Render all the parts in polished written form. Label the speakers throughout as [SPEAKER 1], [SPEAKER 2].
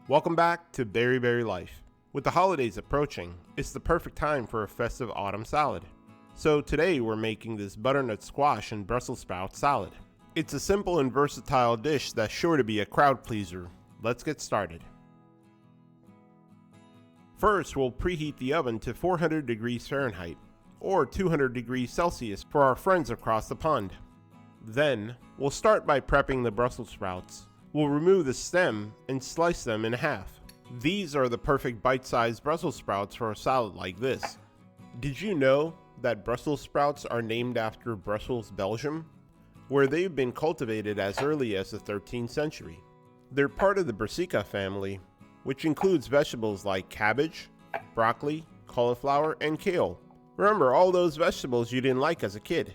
[SPEAKER 1] Welcome back to Berry Life. With the holidays approaching, it's the perfect time for a festive autumn salad. So today we're making this butternut squash and Brussels sprout salad. It's a simple and versatile dish that's sure to be a crowd pleaser. Let's get started. First, we'll preheat the oven to 400 degrees Fahrenheit or 200 degrees Celsius for our friends across the pond. Then, we'll start by prepping the Brussels sprouts. We'll remove the stem and slice them in half. These are the perfect bite-sized Brussels sprouts for a salad like this. Did you know that Brussels sprouts are named after Brussels, Belgium, where they've been cultivated as early as the 13th century? They're part of the Brassica family, which includes vegetables like cabbage, broccoli, cauliflower, and kale. Remember all those vegetables you didn't like as a kid.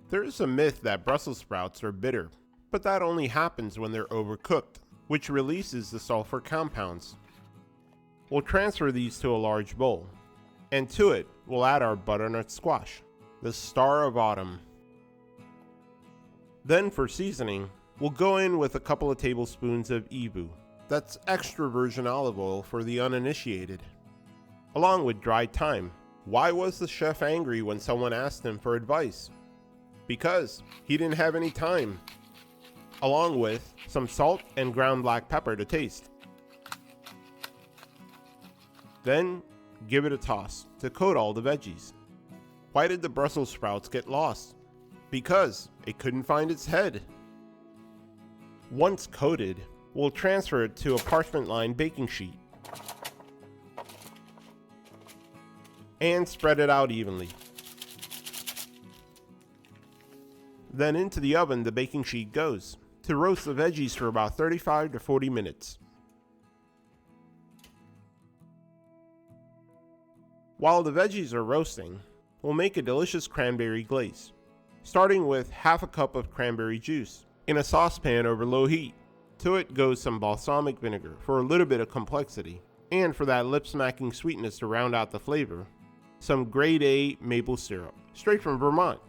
[SPEAKER 1] There is a myth that Brussels sprouts are bitter, but that only happens when they're overcooked, which releases the sulfur compounds. We'll transfer these to a large bowl, and to it we'll add our butternut squash, the star of autumn. Then for seasoning, we'll go in with a couple of tablespoons of EVOO, that's extra virgin olive oil for the uninitiated, along with dried thyme. Why was the chef angry when someone asked him for advice? Because he didn't have any time. Along with some salt and ground black pepper to taste. Then give it a toss to coat all the veggies. Why did the Brussels sprouts get lost? Because it couldn't find its head. Once coated, we'll transfer it to a parchment-lined baking sheet and spread it out evenly. Then into the oven the baking sheet goes to roast the veggies for about 35 to 40 minutes. While the veggies are roasting, we'll make a delicious cranberry glaze, starting with half a cup of cranberry juice in a saucepan over low heat. To it goes some balsamic vinegar for a little bit of complexity, and for that lip-smacking sweetness to round out the flavor, some grade A maple syrup, straight from Vermont.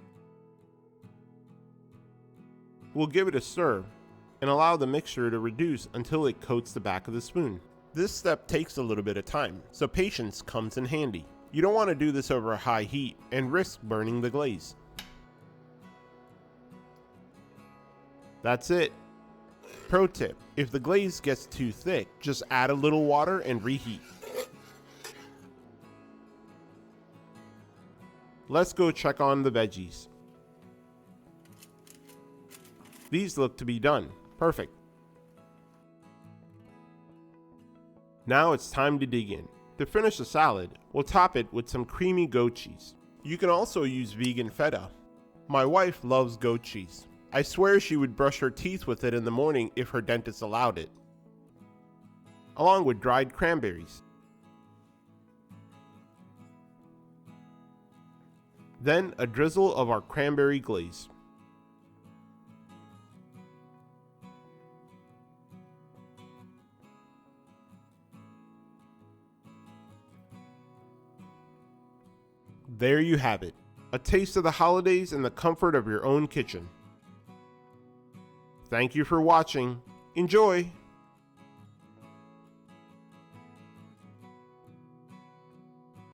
[SPEAKER 1] We'll give it a stir and allow the mixture to reduce until it coats the back of the spoon. This step takes a little bit of time, so patience comes in handy. You don't want to do this over high heat and risk burning the glaze. That's it. Pro tip, if the glaze gets too thick, just add a little water and reheat. Let's go check on the veggies. These look to be done. Perfect. Now it's time to dig in. To finish the salad, we'll top it with some creamy goat cheese. You can also use vegan feta. My wife loves goat cheese. I swear she would brush her teeth with it in the morning if her dentist allowed it. Along with dried cranberries. Then a drizzle of our cranberry glaze. There you have it, a taste of the holidays in the comfort of your own kitchen. Thank you for watching. Enjoy!